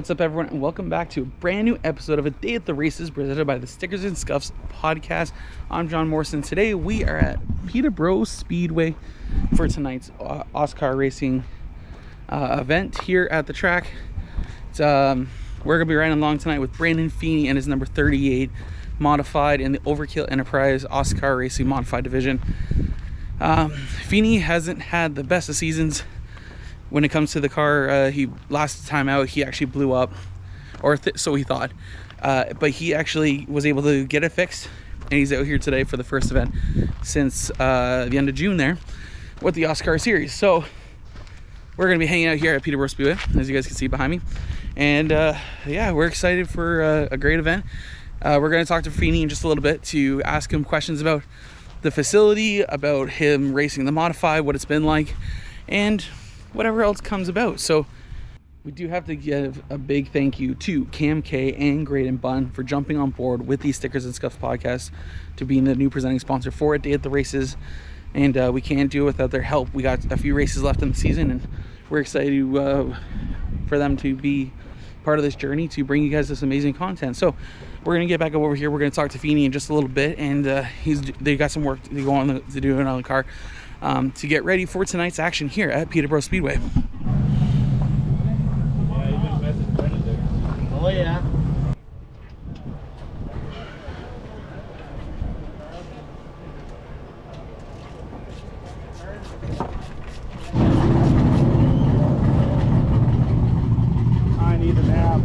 What's up, everyone, and welcome back to a brand new episode of A Day at the Races presented by the Stickers N Scuffs Podcast. I'm John Morrison. Today we are at Peterborough Speedway for tonight's OSCAAR racing event here at the track. We're going to be riding along tonight with Brandon Feeney and his number 38 modified in the Overkill Enterprise OSCAAR Racing Modified Division. Feeney hasn't had the best of seasons when it comes to the car. He last time out he actually blew up, or so he thought, but he actually was able to get it fixed, and he's out here today for the first event since the end of June there with the OSCAAR series. So we're going to be hanging out here at Peterborough Speedway, as you guys can see behind me, and yeah, we're excited for a great event. We're going to talk to Feeney in just a little bit to ask him questions about the facility, about him racing the modified, what it's been like, and whatever else comes about. So we do have to give a big thank you to Cam K and Graydon Bunn for jumping on board with the Stickers N Scuffs Podcast to being the new presenting sponsor for A Day at the Races, and we can't do it without their help. We got a few races left in the season, and we're excited for them to be part of this journey to bring you guys this amazing content. So we're gonna get back over here. We're gonna talk to Feeney in just a little bit, and they got some work to go on to do it on the car to get ready for tonight's action here at Peterborough Speedway. Oh yeah. I need a nap.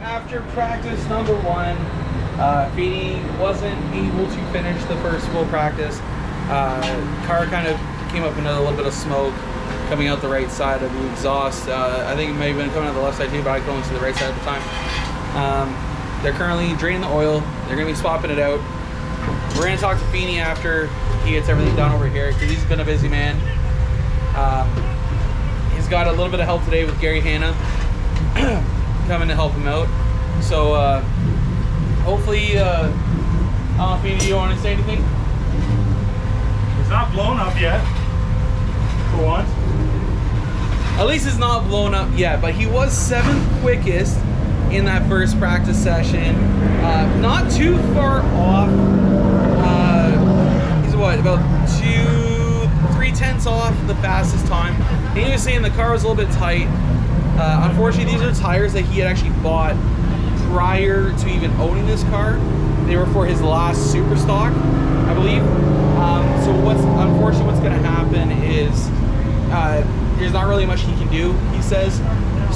After practice number one, Feeney wasn't able to finish the first full practice. Car kind of came up into a little bit of smoke coming out the right side of the exhaust. I think it may have been coming out the left side too, but I could only see the right side at the time. They're currently draining the oil. They're going to be swapping it out. We're going to talk to Feeney after he gets everything done over here because he's been a busy man. He's got a little bit of help today with Gary Hanna coming to help him out. So hopefully, Feeney, do you want to say anything? It's not blown up yet. For once. At least it's not blown up yet, but he was 7th quickest in that first practice session. Not too far off. He's what, about 3/10 off the fastest time. And he was saying the car was a little bit tight. Unfortunately, these are tires that he had actually bought prior to even owning this car. They were for his last super stock, I believe. So what's going to happen is there's not really much he can do, he says.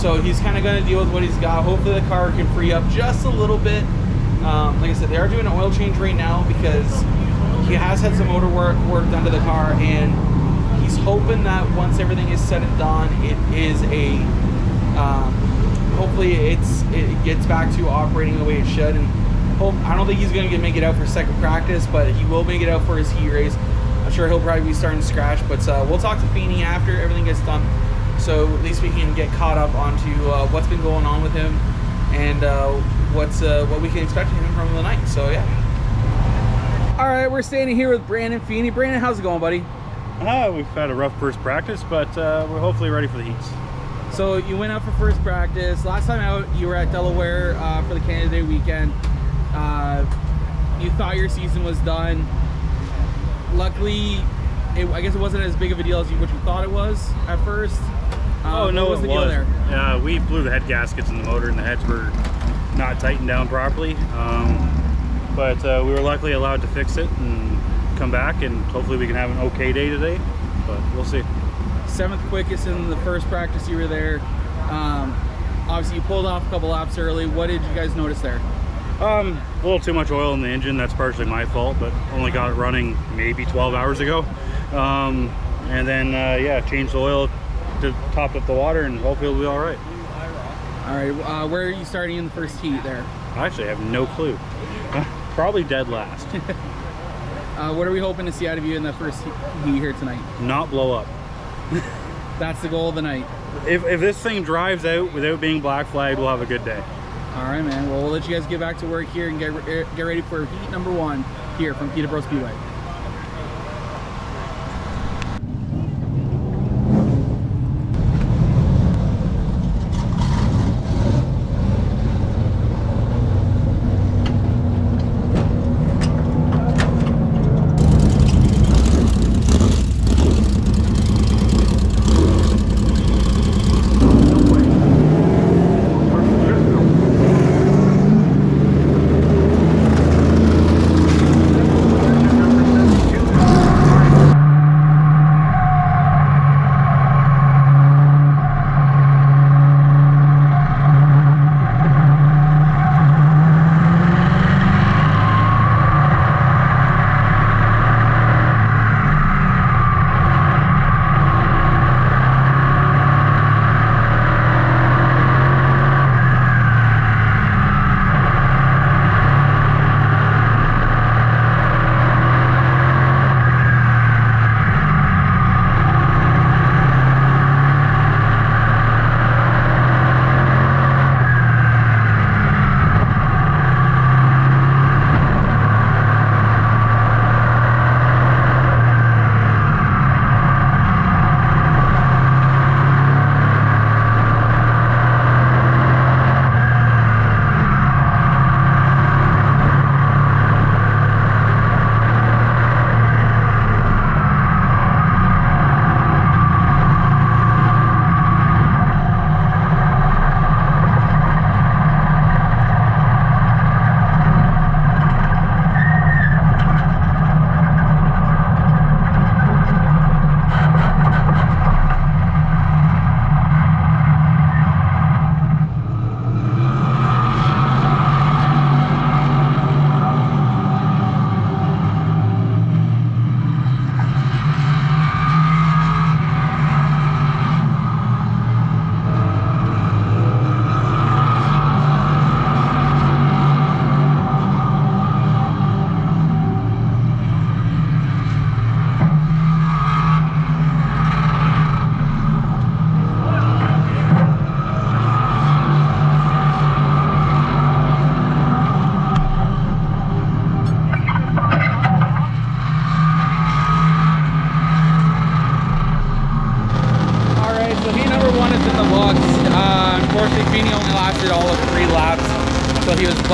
So he's kind of going to deal with what he's got. Hopefully the car can free up just a little bit. Like I said, they are doing an oil change right now because he has had some motor work done to the car, and he's hoping that once everything is said and done, it is a hopefully it gets back to operating the way it should. And I don't think he's going to make it out for second practice, but he will make it out for his heat race. I'm sure he'll probably be starting to scratch, but we'll talk to Feeney after everything gets done, so at least we can get caught up onto what's been going on with him and what we can expect from him from the night. So yeah. All right, we're standing here with Brandon Feeney. Brandon, how's it going, buddy? We've had a rough first practice, but we're hopefully ready for the heats. So you went out for first practice. Last time out, you were at Delaware for the Canada Day weekend. You thought your season was done. Luckily, I guess it wasn't as big of a deal as what you thought it was at first. Oh no, what was the deal there? We blew the head gaskets in the motor, and the heads were not tightened down properly. But we were luckily allowed to fix it and come back, and hopefully we can have an okay day today. But we'll see. 7th quickest in the first practice you were there. Obviously, you pulled off a couple laps early. What did you guys notice there? A little too much oil in the engine. That's partially my fault, but only got it running maybe 12 hours ago. And then, changed the oil to top up the water, and hopefully it'll be all right. All right, where are you starting in the first heat there? I actually have no clue. Probably dead last. What are we hoping to see out of you in the first heat here tonight? Not blow up. That's the goal of the night. If this thing drives out without being black flagged, we'll have a good day. All right, man. Well, we'll let you guys get back to work here and get ready for heat number 1 here from Peterborough Speedway.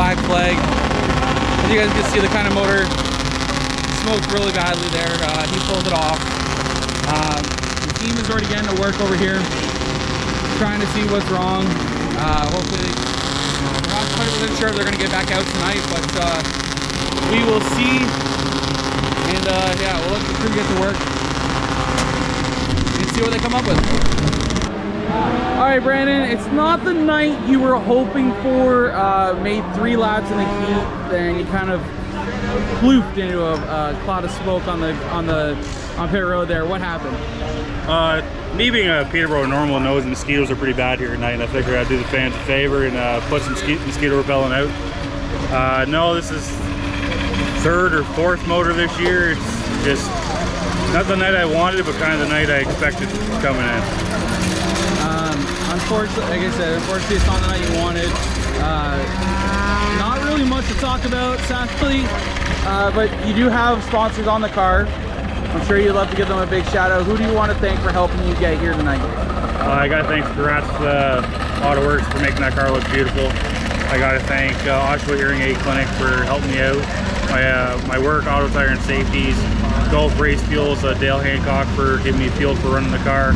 black flag. As you guys can see, the kind of motor smoked really badly there. He pulled it off. The team is already getting to work over here, trying to see what's wrong. Hopefully, we're not 100% sure if they're going to get back out tonight, but we will see. And yeah, we'll let the crew get to work and see what they come up with. All right, Brandon, it's not the night you were hoping for. Made 3 laps in the heat, then you kind of ploofed into a cloud of smoke on pit road there. What happened? Me being a Peterborough normal knows the mosquitoes are pretty bad here at night, and I figured I'd do the fans a favor and put some mosquito repellent out. No, this is 3rd or 4th motor this year. It's just not the night I wanted, but kind of the night I expected coming in. Unfortunately, like I said, unfortunately it's not the night you wanted. Not really much to talk about, sadly, but you do have sponsors on the car. I'm sure you'd love to give them a big shout out. Who do you want to thank for helping you get here tonight? I got to thank Grassroots Auto Works for making that car look beautiful. I got to thank Oshawa Hearing Aid Clinic for helping me out. My work, Auto Tire and Safeties, Gulf Race Fuels, Dale Hancock for giving me fuel for running the car.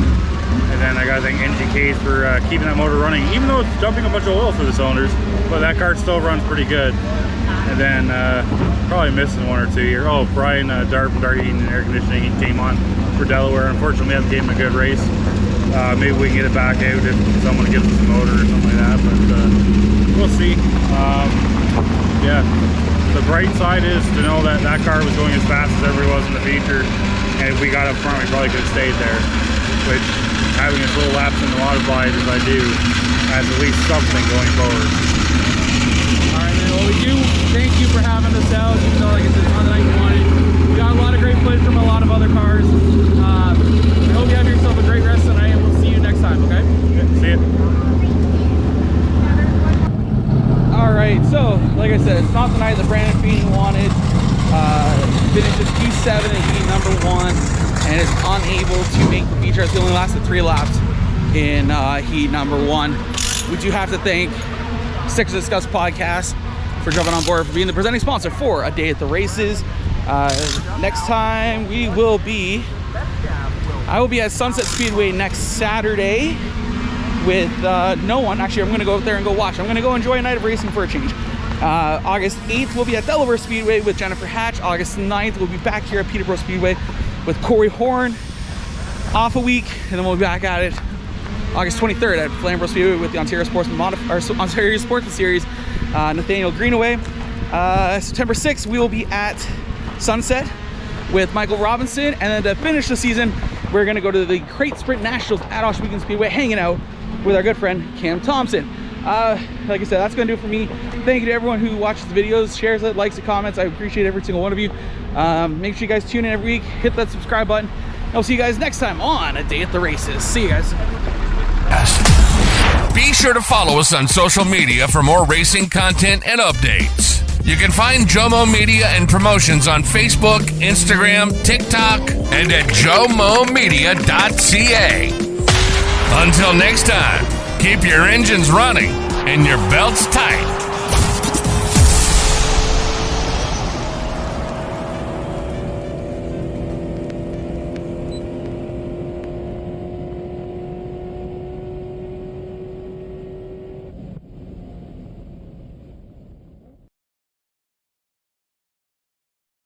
And then I gotta thank NGKs for keeping that motor running, even though it's dumping a bunch of oil through the cylinders, but that car still runs pretty good. And then probably missing 1 or 2 here. Oh, Brian Dart from Dart Heating and Air Conditioning, he came on for Delaware. Unfortunately, we haven't given him a good race. Maybe we can get it back out if someone gives us a motor or something like that, but we'll see. Yeah, the bright side is to know that that car was going as fast as everybody was in the feature, and if we got up front, we probably could have stayed there, which having as little laps in the modified as I do has at least something going forward. Alright, man, well, we do thank you for having us out, even though, like I said, it's not the night you wanted. We got a lot of great footage from a lot of other cars. I hope you have yourself a great rest tonight, and we'll see you next time, okay? See ya. Alright, so, like I said, it's not the night that Brandon Feeney wanted. Finished at P7 and heat number 1. And is unable to make the feature. It only lasted 3 laps in heat number 1. We do have to thank Stickers N Scuffs Podcast for jumping on board, for being the presenting sponsor for A Day at the Races. Next time I will be at Sunset Speedway next Saturday with no one. Actually, I'm going to go out there and go watch. I'm going to go enjoy a night of racing for a change. August 8th, we'll be at Delaware Speedway with Jennifer Hatch. August 9th, we'll be back here at Peterborough Speedway with Corey Horn. Off a week, and then we'll be back at it August 23rd at Flamborough Speedway with the Ontario Sportsman Series, Nathaniel Greenaway. September 6th, we will be at Sunset with Michael Robinson, and then to finish the season, we're going to go to the Crate Sprint Nationals at Oshawa Speedway, hanging out with our good friend Cam Thompson. Like I said, that's going to do it for me. Thank you to everyone who watches the videos, shares it, likes it, comments. I appreciate every single one of you. Make sure you guys tune in every week, hit that subscribe button. I'll see you guys next time on A Day at the Races. See you guys. Be sure to follow us on social media for more racing content and updates. You can find Jomo Media and promotions on Facebook, Instagram, TikTok, and at jomomedia.ca. Until next time, keep your engines running and your belts tight.